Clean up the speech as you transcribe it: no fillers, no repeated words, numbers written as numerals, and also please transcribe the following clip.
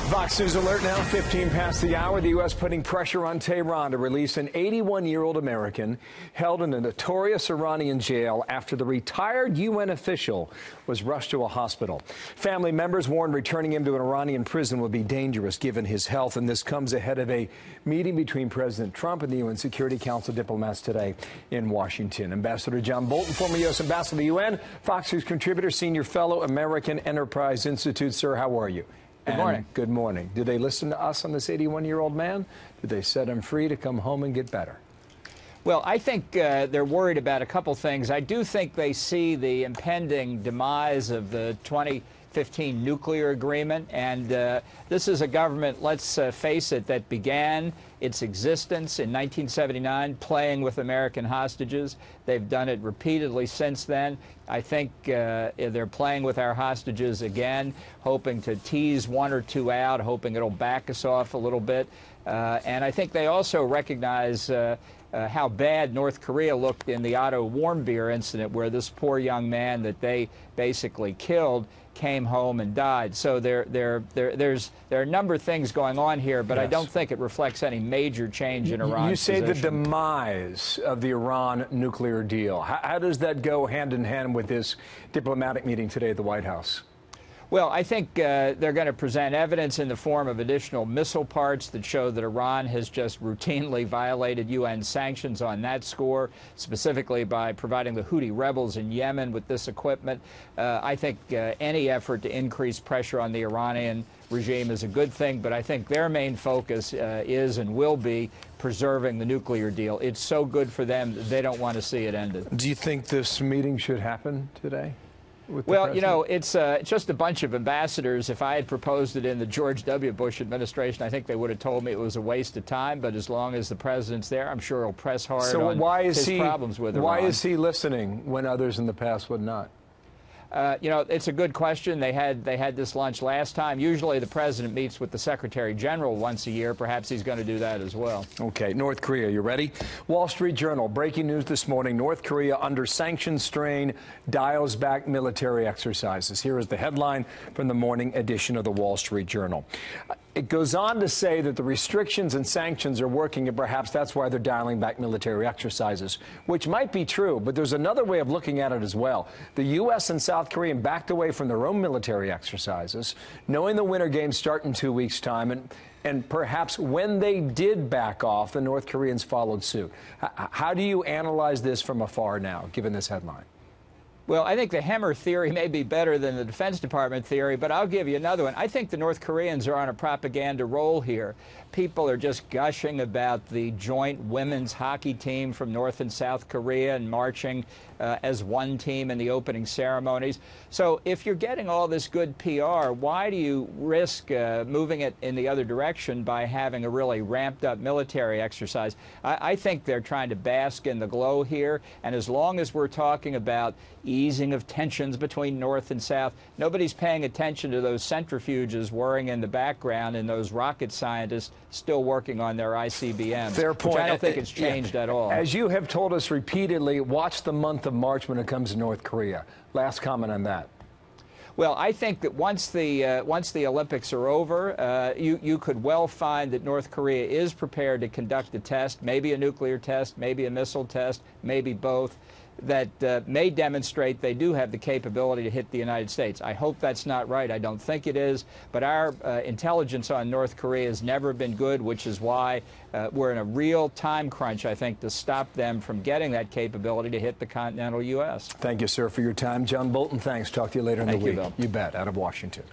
Fox News alert now, 15 past the hour. The U.S. putting pressure on Tehran to release an 81-year-old American held in a notorious Iranian jail after the retired UN official was rushed to a hospital. Family members warned returning him to an Iranian prison would be dangerous given his health, and this comes ahead of a meeting between President Trump and the UN Security Council diplomats today in Washington. Ambassador John Bolton, former U.S. ambassador to the UN, Fox News contributor, senior fellow, American Enterprise Institute. Sir, how are you? Good morning. Good morning. Did they listen to us on this 81-year-old man? Did they set him free to come home and get better? Well, I think they're worried about a couple things. I do think they see the impending demise of the 2015 nuclear agreement, and this is a government, let's face it, that began its existence in 1979 playing with American hostages. They've done it repeatedly since then. I think they're playing with our hostages again, hoping to tease one or two out, hoping it'll back us off a little bit. And I think they also recognize how bad North Korea looked in the Otto Warmbier incident, where this poor young man that they basically killed came home and died. So there are a number of things going on here, but yes, I don't think it reflects any major change in Iran's You say position. The demise of the Iran nuclear deal. How does that go hand in hand with this diplomatic meeting today at the White House? Well, I think they're going to present evidence in the form of additional missile parts that show that Iran has just routinely violated UN sanctions on that score, specifically by providing the Houthi rebels in Yemen with this equipment. I think any effort to increase pressure on the Iranian regime is a good thing, but I think their main focus is and will be preserving the nuclear deal. It's so good for them that they don't want to see it ended. Do you think this meeting should happen today? Well, you know, it's just a bunch of ambassadors. If I had proposed it in the George W. Bush administration, I think they would have told me it was a waste of time. But as long as the president's there, I'm sure he'll press hard on his problems with Iran. Why is he listening when others in the past would not? You know, it's a good question. They had this lunch last time. Usually the president meets with the Secretary General once a year. Perhaps he's going to do that as well. Okay, North Korea, you ready? Wall Street Journal, breaking news this morning. North Korea under sanctions strain, dials back military exercises. Here is the headline from the morning edition of the Wall Street Journal. It goes on to say that the restrictions and sanctions are working, and perhaps that's why they're dialing back military exercises, which might be true, but there's another way of looking at it as well. The U.S. and South Korea backed away from their own military exercises, knowing the Winter Games start in 2 weeks' time, and perhaps when they did back off, the North Koreans followed suit. How do you analyze this from afar now, given this headline? Well, I think the Hemmer theory may be better than the Defense Department theory, but I'll give you another one. I think the North Koreans are on a propaganda roll here. People are just gushing about the joint women's hockey team from North and South Korea and marching as one team in the opening ceremonies. So if you're getting all this good PR, why do you risk moving it in the other direction by having a really ramped up military exercise? I think they're trying to bask in the glow here, and as long as we're talking about easing of tensions between North and South, nobody's paying attention to those centrifuges whirring in the background and those rocket scientists still working on their ICBMs. Fair point. Which I don't think it's changed at all. As you have told us repeatedly, watch the month of March when it comes to North Korea. Last comment on that. Well, I think that once the Olympics are over, you could well find that North Korea is prepared to conduct a test, maybe a nuclear test, maybe a missile test, maybe both, that may demonstrate they do have the capability to hit the United States. I hope that's not right. I don't think it is. But our intelligence on North Korea has never been good, which is why we're in a real time crunch, I think, to stop them from getting that capability to hit the continental U.S. Thank you, sir, for your time. John Bolton, thanks. Talk to you later in the week. Thank you, Bill. You bet. Out of Washington.